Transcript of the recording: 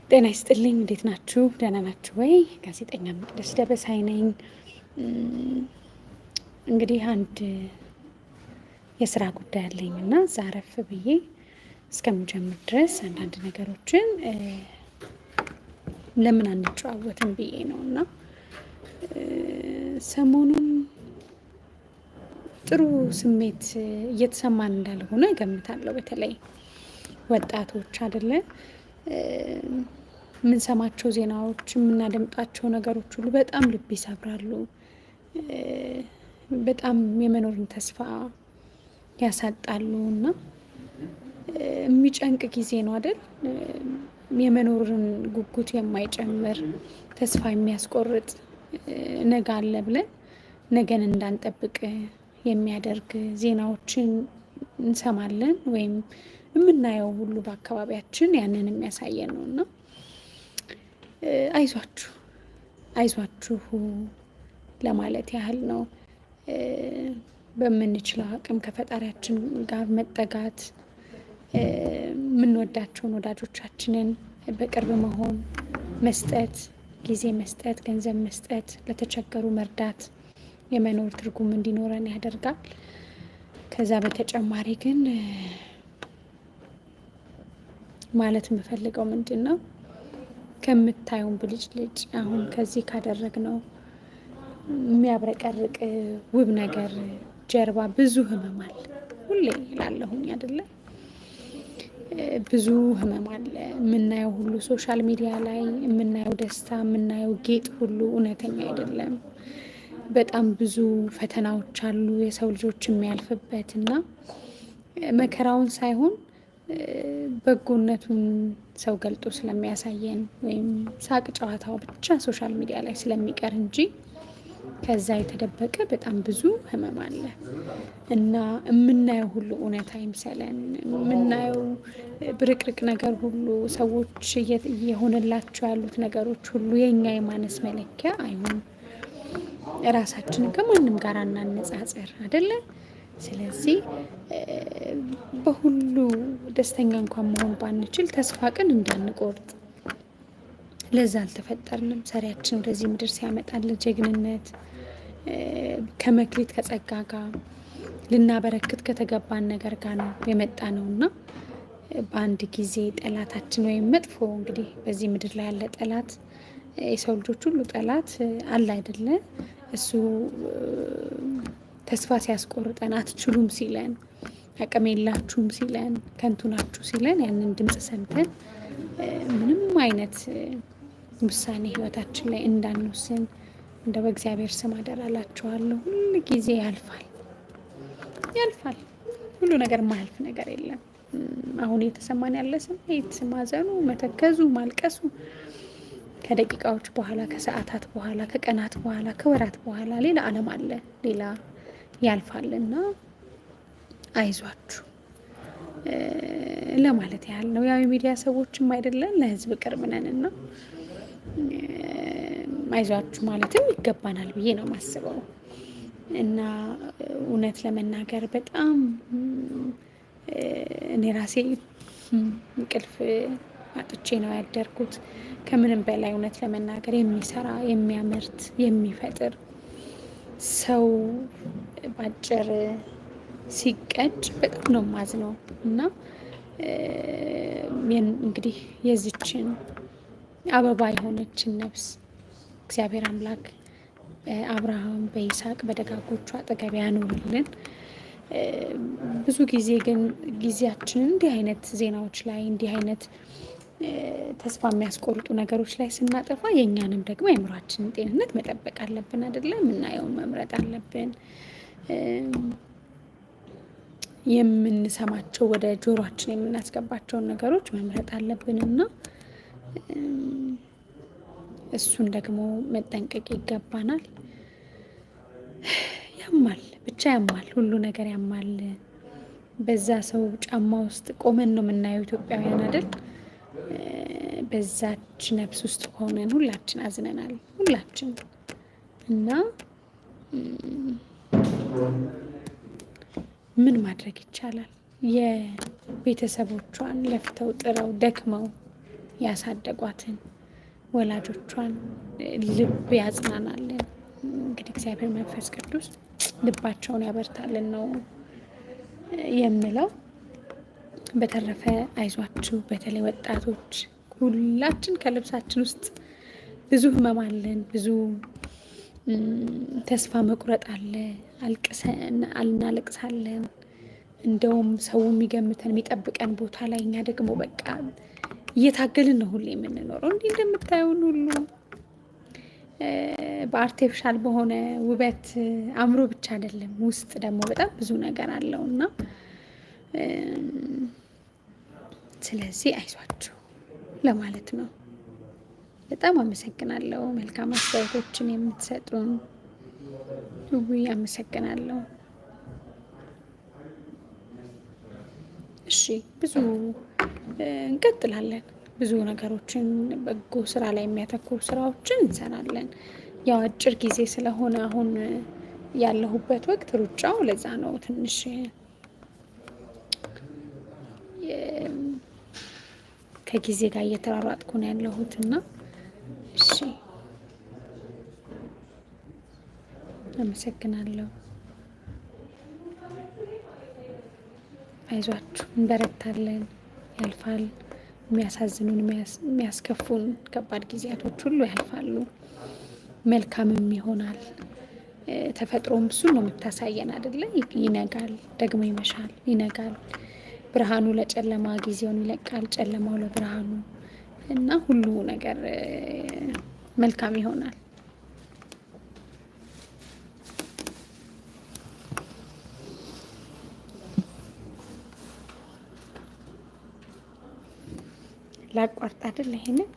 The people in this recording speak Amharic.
ጤና ይስጥልኝ። እንዴት ናችሁ? ደህና ናችሁ ወይ? ጋዜጠኛ መቅደስ ደበሳይ ነኝ። እንግዲህ አንድ የስራ ጉዳይ አለኝ እና እዛ አረፍ ብዬ እስከምጀምር ድረስ አንዳንድ ነገሮችን ለምን አንጨዋወትም ብዬ ነው እና ሰሞኑን ጥሩ ስሜት እየተሰማን እንዳልሆነ እገምታለሁ። በተለይ ወጣቶች አይደለ የምንሰማቸው ዜናዎች፣ የምናደምጣቸው ነገሮች ሁሉ በጣም ልብ ይሰብራሉ። በጣም የመኖርን ተስፋ ያሳጣሉ እና የሚጨንቅ ጊዜ ነው አይደል? የመኖርን ጉጉት የማይጨምር ተስፋ የሚያስቆርጥ ነገ አለ ብለን ነገን እንዳንጠብቅ የሚያደርግ ዜናዎችን እንሰማለን ወይም የምናየው ሁሉ በአካባቢያችን ያንን የሚያሳየን ነው እና አይዟችሁ አይዟችሁ ለማለት ያህል ነው። በምንችለው አቅም ከፈጣሪያችን ጋር መጠጋት፣ የምንወዳቸውን ወዳጆቻችንን በቅርብ መሆን፣ መስጠት፣ ጊዜ መስጠት፣ ገንዘብ መስጠት፣ ለተቸገሩ መርዳት የመኖር ትርጉም እንዲኖረን ያደርጋል። ከዛ በተጨማሪ ግን ማለት የምፈልገው ምንድን ነው፣ ከምታዩን ብልጭልጭ አሁን ከዚህ ካደረግነው የሚያብረቀርቅ ውብ ነገር ጀርባ ብዙ ህመም አለ። ሁሌ ላለሁኝ አይደለ? ብዙ ህመም አለ። የምናየው ሁሉ ሶሻል ሚዲያ ላይ የምናየው ደስታ፣ የምናየው ጌጥ ሁሉ እውነተኛ አይደለም። በጣም ብዙ ፈተናዎች አሉ የሰው ልጆች የሚያልፍበት እና መከራውን ሳይሆን በጎነቱን ሰው ገልጦ ስለሚያሳየን ወይም ሳቅ ጨዋታው ብቻ ሶሻል ሚዲያ ላይ ስለሚቀር እንጂ ከዛ የተደበቀ በጣም ብዙ ህመም አለ እና የምናየው ሁሉ እውነት አይምሰለን። የምናየው ብርቅርቅ ነገር ሁሉ፣ ሰዎች እየሆነላቸው ያሉት ነገሮች ሁሉ የእኛ የማነስ መለኪያ አይሆን። ራሳችንን ከማንም ጋር እናነጻጽር አይደለ? ስለዚህ በሁሉ ደስተኛ እንኳን መሆን ባንችል ተስፋ ግን እንዳንቆርጥ። ለዛ አልተፈጠርንም። ሰሪያችን ወደዚህ ምድር ሲያመጣልን ጀግንነት ከመክሊት ከጸጋ ጋር ልናበረክት ከተገባን ነገር ጋር ነው የመጣ ነው እና በአንድ ጊዜ ጠላታችን ወይም መጥፎ እንግዲህ በዚህ ምድር ላይ ያለ ጠላት፣ የሰው ልጆች ሁሉ ጠላት አለ አይደለ? እሱ ተስፋ ሲያስቆርጠን፣ አትችሉም ሲለን፣ አቅም የላችሁም ሲለን፣ ከንቱ ናችሁ ሲለን ያንን ድምፅ ሰምተን ምንም አይነት ውሳኔ ህይወታችን ላይ እንዳንወስን እንደ በእግዚአብሔር ስም አደራላችኋለሁ። ሁሉ ጊዜ ያልፋል። ሁሉ ነገር ማያልፍ ነገር የለም። አሁን የተሰማን ያለ ስሜት ማዘኑ፣ መተከዙ፣ ማልቀሱ ከደቂቃዎች በኋላ፣ ከሰዓታት በኋላ፣ ከቀናት በኋላ፣ ከወራት በኋላ ሌላ ዓለም አለ፣ ሌላ ያልፋልና አይዟችሁ ለማለት ያህል ነው። ያው የሚዲያ ሰዎችም አይደለን ለህዝብ ቅርብ ነን እና አይዟችሁ ማለትም ይገባናል ብዬ ነው የማስበው። እና እውነት ለመናገር በጣም እኔ ራሴ እንቅልፍ አጥቼ ነው ያደርኩት። ከምንም በላይ እውነት ለመናገር የሚሰራ የሚያመርት የሚፈጥር ሰው ባጭር ሲቀጭ በጣም ነው ማዝነው እና እንግዲህ የዚችን አበባ የሆነችን ነፍስ እግዚአብሔር አምላክ በአብርሃም በይስሐቅ በደጋጎቹ አጠገብ ያኑርልን። ብዙ ጊዜ ግን ጊዜያችንን እንዲህ አይነት ዜናዎች ላይ እንዲህ አይነት ተስፋ የሚያስቆርጡ ነገሮች ላይ ስናጠፋ የእኛንም ደግሞ የአእምሯችንን ጤንነት መጠበቅ አለብን አይደለም? የምናየውን መምረጥ አለብን። የምንሰማቸው ወደ ጆሮአችን የምናስገባቸውን ነገሮች መምረጥ አለብን እና እሱን ደግሞ መጠንቀቅ ይገባናል። ያማል፣ ብቻ ያማል፣ ሁሉ ነገር ያማል። በዛ ሰው ጫማ ውስጥ ቆመን ነው የምናየው ኢትዮጵያውያን አይደል? በዛች ነፍስ ውስጥ ሆነን ሁላችን አዝነናል፣ ሁላችን እና ምን ማድረግ ይቻላል? የቤተሰቦቿን ለፍተው ጥረው ደክመው ያሳደጓትን ወላጆቿን ልብ ያጽናናልን። እንግዲህ እግዚአብሔር መንፈስ ቅዱስ ልባቸውን ያበርታልን ነው የምለው። በተረፈ አይዟችሁ፣ በተለይ ወጣቶች ሁላችን ከልብሳችን ውስጥ ብዙ ህመም አለን፣ ብዙ ተስፋ መቁረጥ አለ፣ አልቅሰን እናለቅሳለን። እንደውም ሰው የሚገምተን የሚጠብቀን ቦታ ላይ እኛ ደግሞ በቃ እየታገልን ነው ሁሌ የምንኖረው። እንዲህ እንደምታዩን ሁሉ በአርቴፊሻል በሆነ ውበት አእምሮ ብቻ አይደለም፣ ውስጥ ደግሞ በጣም ብዙ ነገር አለው እና ስለዚህ አይዟችሁ ለማለት ነው። በጣም አመሰግናለሁ። መልካም አስተያየቶችን የምትሰጡን አመሰግናለሁ። እሺ፣ ብዙ እንቀጥላለን። ብዙ ነገሮችን በጎ ስራ ላይ የሚያተኩሩ ስራዎችን እንሰራለን። ያው አጭር ጊዜ ስለሆነ አሁን ያለሁበት ወቅት ሩጫው ለዛ ነው ትንሽ ከጊዜ ጋር እየተራራጥኩ ነው ያለሁት እና እሺ፣ አመሰግናለሁ። አይዟችሁ፣ እንበረታለን። ያልፋል። የሚያሳዝኑን የሚያስከፉን ከባድ ጊዜያቶች ሁሉ ያልፋሉ። መልካምም ይሆናል። ተፈጥሮም እሱን ነው የምታሳየን አይደለ? ይነጋል፣ ደግሞ ይመሻል፣ ይነጋል። ብርሃኑ ለጨለማ ጊዜውን ይለቃል፣ ጨለማው ለብርሃኑ እና ሁሉ ነገር መልካም ይሆናል። ላቋርጥ አይደል? ይሄንን